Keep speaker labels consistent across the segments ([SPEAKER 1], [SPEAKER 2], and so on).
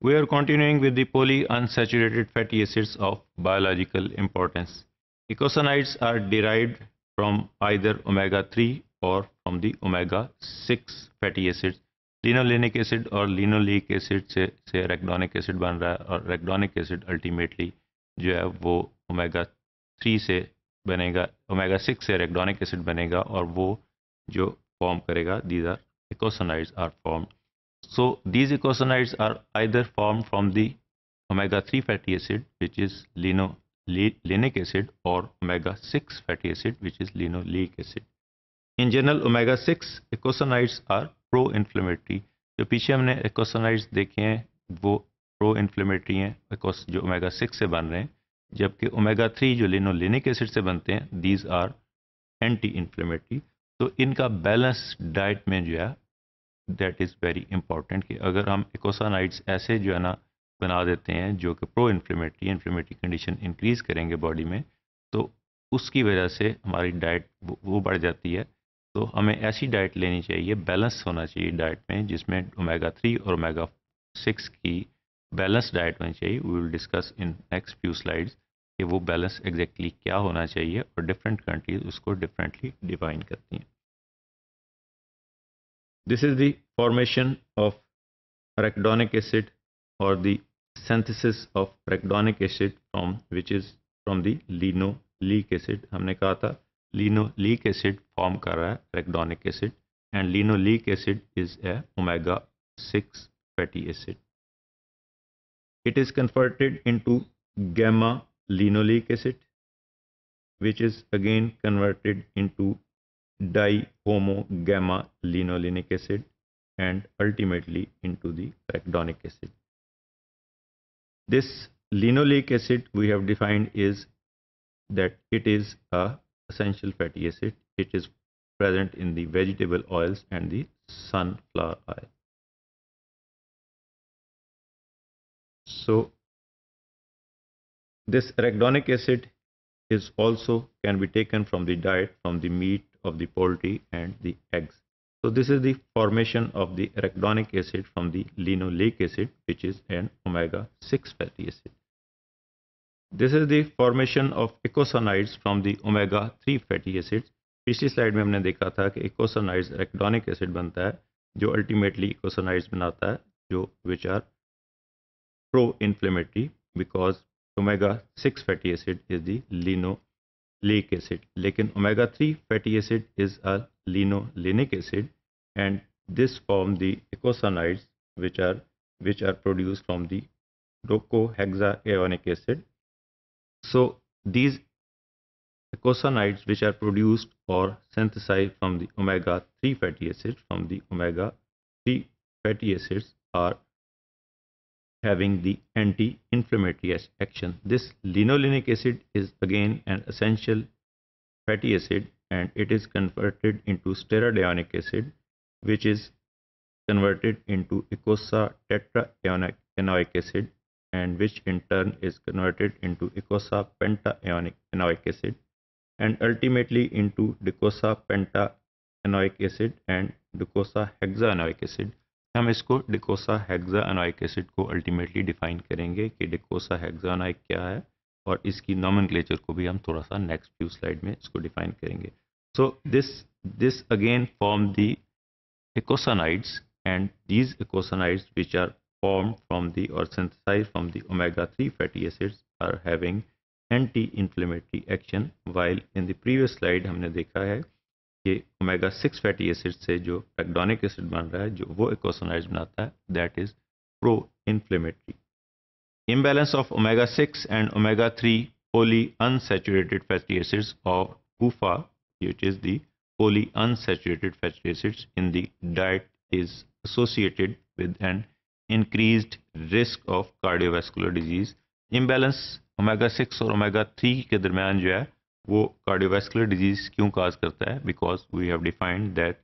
[SPEAKER 1] We are continuing with the polyunsaturated fatty acids of biological importance. Eicosanoids are derived from either omega-3 or from the omega-6 fatty acids. Linolenic acid और linoleic acid से arachidonic acid बन रहा है और arachidonic acid ultimately जो है वो omega-3 से बनेगा, omega-6 से arachidonic acid बनेगा और वो जो फॉर्म करेगा, these are eicosanoids are formed. So these eicosanoids are either formed from the omega-3 fatty acid, which is linolenic acid, or omega-6 fatty acid, which is linoleic acid. In general, omega-6 eicosanoids are pro-inflammatory. जो पीछे हमने eicosanoids देखे हैं वो pro-inflammatory हैं, because जो omega-6 से बन रहे हैं, जबकि omega-3 जो linolenic acid से बनते हैं, these are anti-inflammatory. तो इनका बैलेंस डाइट में जो है दैट इज़ वेरी इंपॉर्टेंट कि अगर हम इकोसानाइड्स ऐसे जो है ना बना देते हैं जो कि प्रो इन्फ्लेमेटरी कंडीशन इंक्रीज करेंगे बॉडी में, तो उसकी वजह से हमारी डाइट वो बढ़ जाती है. तो हमें ऐसी डाइट लेनी चाहिए, बैलेंस होना चाहिए डाइट में, जिसमें omega-3 और omega-6 की बैलेंस डाइट होनी चाहिए. We will discuss in next few slides कि वो बैलेंस एग्जैक्टली क्या होना चाहिए और डिफरेंट कंट्रीज उसको डिफरेंटली डिफाइन करती हैं. This is the formation of arachidonic acid or the synthesis of arachidonic acid from which is from the linoleic acid. हमने कहा था linoleic acid form कर रहा है arachidonic acid and linoleic acid is a omega-6 fatty acid. It is converted into gamma linoleic acid, which is again converted into dihomogamma linolenic acid and ultimately into the arachidonic acid. This linoleic acid we have defined is that it is a essential fatty acid. It is present in the vegetable oils and the sunflower oil. So this arachidonic acid is also can be taken from the diet, from the meat of the poultry and the eggs. So this is the formation of the arachidonic acid from the linoleic acid, which is an omega-6 fatty acid. This is the formation of eicosanoids from the omega-3 fatty acids. पिछली slide में हमने देखा था कि eicosanoids arachidonic acid बनता है जो ultimately eicosanoids बनाता है जो which are pro-inflammatory because omega-6 fatty acid is the linoleic acid. लेकिन omega-3 fatty acid is a linolenic acid and this form the eicosanoids which are produced from the docosahexaenoic acid. So these eicosanoids which are produced or synthesized from the omega-3 fatty acids from the omega-3 fatty acids are having the anti-inflammatory action. This linolenic acid is again an essential fatty acid and it is converted into steradionic acid, which is converted into eicosapentaenoic acid and which in turn is converted into eicosapentaenoic acid and ultimately into docosapentaenoic acid and docosahexaenoic acid. हम इसको docosahexaenoic acid को ultimately define करेंगे कि docosahexaenoic क्या है और इसकी nomenclature को भी हम थोड़ा सा नेक्स्ट फ्यू स्लाइड में इसको डिफाइन करेंगे. So this again form the eicosanoids and these eicosanoids which are formed from the or synthesized from the omega-3 fatty acids are having anti-inflammatory action, while in the previous slide हमने देखा है कि omega-6 fatty acid से जो arachidonic acid बन रहा है जो वो eicosanoids बनाता है that is pro-inflammatory. Imbalance of omega-6 and omega-3 polyunsaturated fatty acids or PUFA, which is the polyunsaturated fatty acids in the diet is associated with an increased risk of cardiovascular disease. Imbalance omega-6 और omega-3 के दरमियान जो है वो cardiovascular disease क्यों काज करता है? Because we have defined that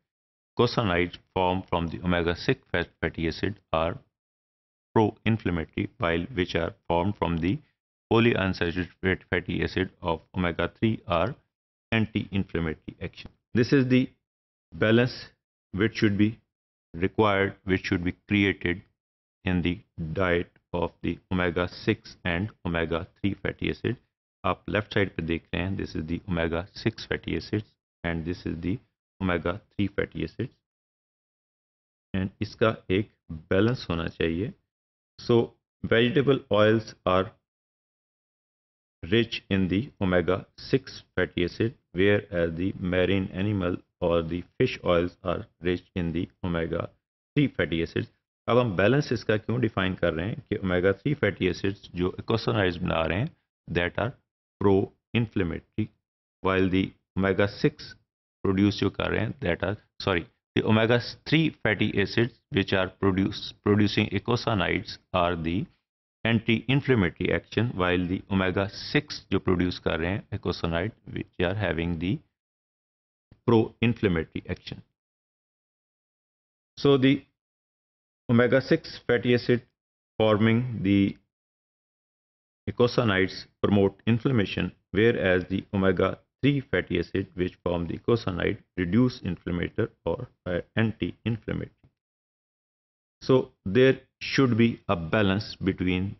[SPEAKER 1] eicosanoids formed from the omega-6 fatty acid are pro-inflammatory, while which are formed from the polyunsaturated fatty acid of omega-3 are anti-inflammatory action. This is the balance which should be required, which should be created in the diet of the omega-6 and omega-3 fatty acid. आप left side पे देख रहे हैं, this is the omega-6 fatty acids and this is the omega-3 fatty acids, and इसका एक balance होना चाहिए. So vegetable oils are rich in the omega-6 fatty acid, whereas the marine animal or the fish oils are rich in the omega-3 fatty acids. अब हम balance इसका क्यों define कर रहे हैं कि omega-3 fatty acids जो इकोसोनाइड्स बना रहे हैं that are pro-inflammatory, while the omega-6 produce जो कर रहे हैं that are the omega-3 fatty acids which are producing eicosanoids are the anti-inflammatory action, while the omega-6 जो प्रोड्यूस कर रहे हैं eicosanoid which are having the pro-inflammatory action. So the omega-6 fatty acid forming the eicosanoids promote inflammation, whereas the omega-3 fatty acid which form the eicosanoid reduce inflammatory or anti-inflammatory. So there should be a balance between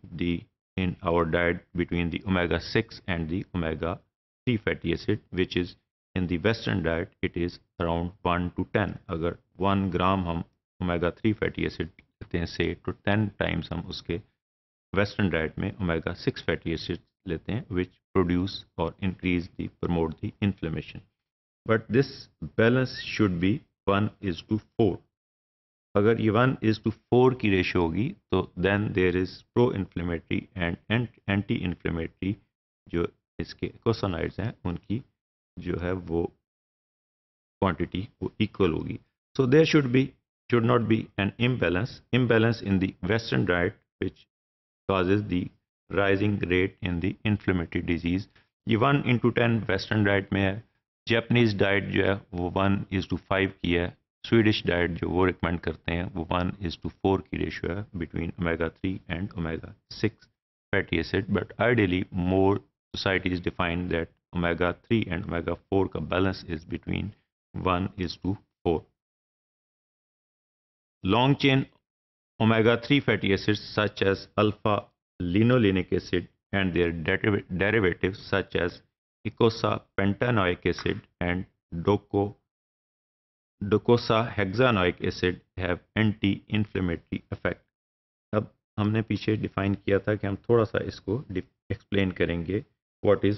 [SPEAKER 1] in our diet between the omega-6 and the omega-3 fatty acid, which is in the Western diet it is around 1 to 10. अगर 1 ग्राम हम omega-3 fatty acid लेते हैं say to 10 times हम उसके Western diet में omega-6 fatty acids लेते हैं which produce or promote the inflammation. But this balance should be 1:4. अगर ये 1:4 की रेशियो होगी तो then there is pro inflammatory and anti inflammatory जो इसके इकोसोनाइड्स हैं उनकी जो है वो क्वांटिटी वो इक्वल होगी. So there should not be an imbalance in the western diet which causes the rising rate in the inflammatory disease. ये 1:10 वेस्टर्न डाइट में है. जापानीज डाइट जो है वो 1:5 की है. स्वीडिश डाइट जो वो रिकमेंड करते हैं वो 1:4 की रेशियो है between omega-3 and omega-6 fatty acid. But ideally more societies define that omega-3 and omega-4 का balance is between 1:4. Long chain omega-3 fatty acids such as alpha linolenic acid and their derivatives such as eicosapentaenoic acid and docosahexaenoic acid have anti-inflammatory effect. अब हमने पीछे define किया था कि हम थोड़ा सा इसको एक्सप्लेन करेंगे. What is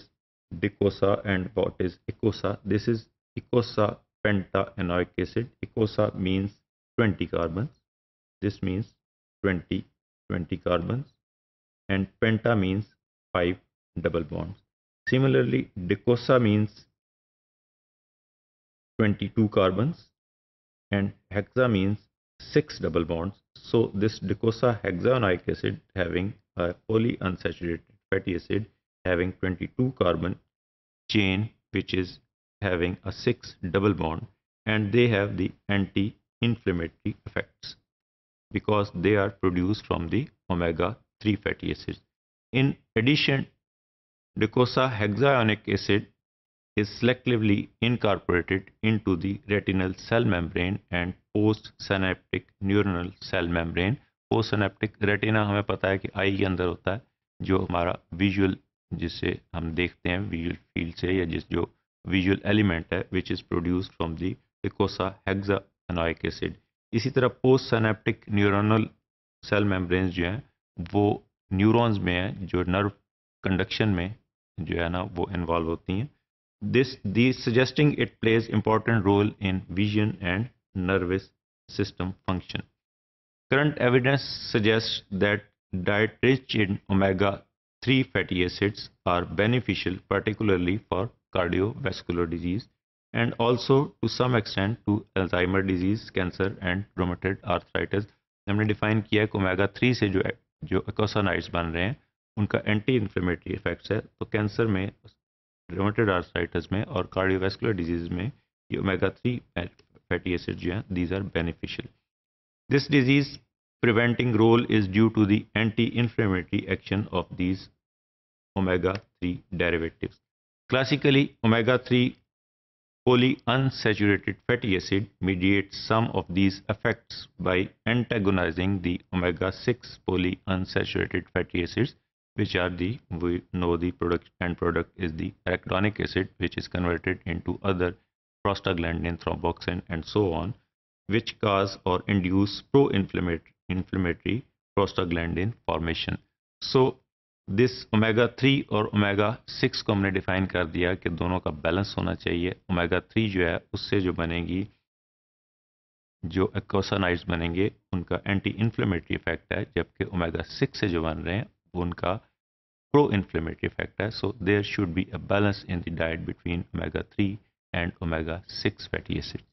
[SPEAKER 1] dicosa and what is eicosa? This is eicosapentaenoic acid. Eicosa means 20 carbons. This means 20 carbons, and penta means 5 double bonds. Similarly, dicosa means 22 carbons and hexa means 6 double bonds. So this docosahexaenoic acid having a polyunsaturated fatty acid having 22 carbon chain which is having a 6 double bond, and they have the anti-inflammatory effects because they are produced from the omega-3 fatty acids. In addition, docosahexaenoic acid is selectively incorporated into the retinal cell membrane and postsynaptic neuronal cell membrane. Postsynaptic retina हमें पता है कि आई के अंदर होता है, जो हमारा विजुअल जिसे हम देखते हैं विजुअल फील्ड से या जो विजुअल एलिमेंट है which is produced from the docosahexaenoic acid. इसी तरह post synaptic neuronal cell membranes जो हैं वो न्यूरॉन्स में हैं जो नर्व कंडक्शन में जो है ना वो इन्वॉल्व होती हैं. These suggesting it plays important role in vision and nervous system function. Current evidence suggests that diet rich in omega-3 fatty acids are beneficial particularly for cardiovascular disease and also to some extent to Alzheimer disease, cancer and rheumatoid arthritis. हमने define किया है कि omega-3 से जो eicosanoids बन रहे हैं उनका एंटी इन्फ्लेमेटरी इफेक्ट्स है. तो कैंसर में, रूमेटॉइड आर्थराइटिस में और कार्डियोवैस्कुलर डिजीज में ये omega-3 fatty acids जो हैं these are beneficial. This disease preventing role is due to the anti-inflammatory action of these omega-3 derivatives. Classically, omega-3 polyunsaturated fatty acid mediates some of these effects by antagonizing the omega-6 polyunsaturated fatty acids, which are we know the end product is the arachidonic acid, which is converted into other prostaglandin, thromboxane, and so on, which cause or induce pro-inflammatory prostaglandin formation. So this omega 3 और omega 6 को हमने define कर दिया कि दोनों का balance होना चाहिए. ओमेगा 3 जो है उससे जो बनेगी, जो एक्कोसानाइड्स बनेंगे उनका एंटी इन्फ्लेमेटरी इफेक्ट है, जबकि ओमेगा 6 से जो बन रहे हैं उनका प्रो इन्फ्लेमेटरी इफेक्ट है. So there should be a balance in the diet between omega 3 and omega 6 fatty acids.